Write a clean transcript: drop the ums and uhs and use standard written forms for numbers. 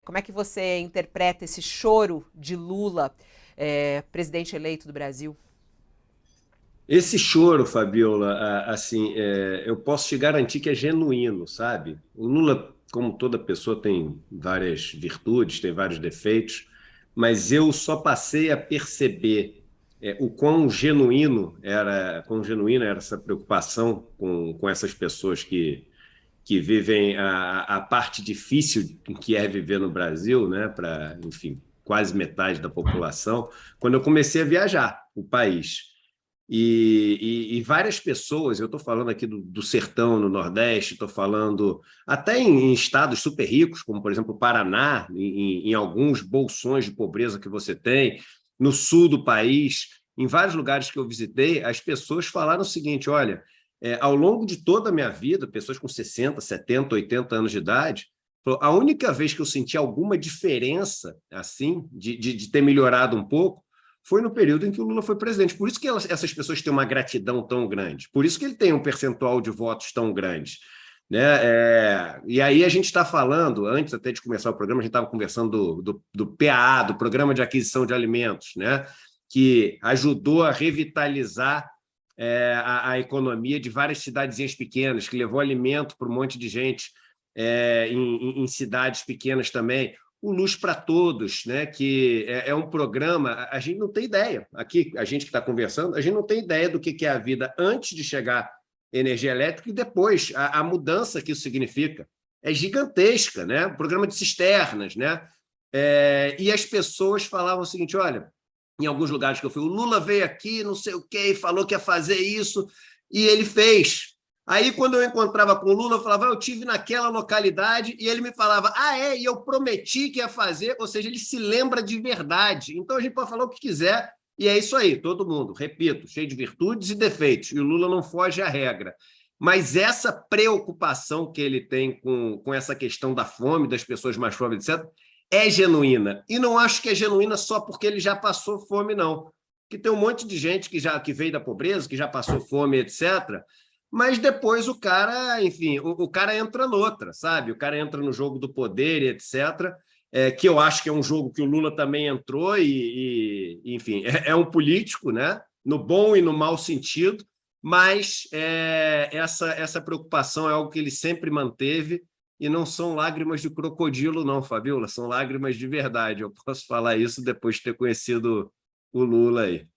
Como é que você interpreta esse choro de Lula, presidente eleito do Brasil? Esse choro, Fabiola, assim, eu posso te garantir que é genuíno, sabe? O Lula, como toda pessoa, tem várias virtudes, tem vários defeitos, mas eu só passei a perceber quão genuína era essa preocupação com essas pessoas que vivem a parte difícil que é viver no Brasil, né? Para, enfim, quase metade da população, quando eu comecei a viajar o país. E várias pessoas, eu estou falando aqui do sertão, no Nordeste, estou falando até em estados super ricos, como, por exemplo, o Paraná, em alguns bolsões de pobreza que você tem, no sul do país, em vários lugares que eu visitei, as pessoas falaram o seguinte: olha, ao longo de toda a minha vida, pessoas com 60, 70, 80 anos de idade, a única vez que eu senti alguma diferença, assim, de ter melhorado um pouco, foi no período em que o Lula foi presidente. Por isso que essas pessoas têm uma gratidão tão grande, por isso que ele tem um percentual de votos tão grande. Né? E aí a gente está falando, antes até de começar o programa, a gente estava conversando do PAA, do Programa de Aquisição de Alimentos, né? Que ajudou a revitalizar a economia de várias cidadezinhas pequenas, que levou alimento para um monte de gente em cidades pequenas também. O Luz para Todos, né, que é um programa, a gente não tem ideia, aqui, a gente que está conversando, a gente não tem ideia do que é a vida antes de chegar energia elétrica e depois, a mudança que isso significa. É gigantesca, né? Programa de cisternas, né? E as pessoas falavam o seguinte: olha, em alguns lugares que eu fui, o Lula veio aqui, não sei o quê, e falou que ia fazer isso, e ele fez. Aí, quando eu encontrava com o Lula, eu falava: eu tive naquela localidade, e ele me falava: e eu prometi que ia fazer, ou seja, ele se lembra de verdade. Então, a gente pode falar o que quiser, e é isso aí, todo mundo, repito, cheio de virtudes e defeitos, e o Lula não foge à regra. Mas essa preocupação que ele tem com essa questão da fome, das pessoas mais pobres, etc., é genuína. E não acho que é genuína só porque ele já passou fome, não. Porque tem um monte de gente que veio da pobreza, que já passou fome, etc., mas depois o cara, enfim, o cara entra noutra, sabe? O cara entra no jogo do poder e etc., que eu acho que é um jogo que o Lula também entrou enfim, é um político, né? No bom e no mau sentido, mas essa preocupação é algo que ele sempre manteve e não são lágrimas de crocodilo, não, Fabiola, são lágrimas de verdade. Eu posso falar isso depois de ter conhecido o Lula aí.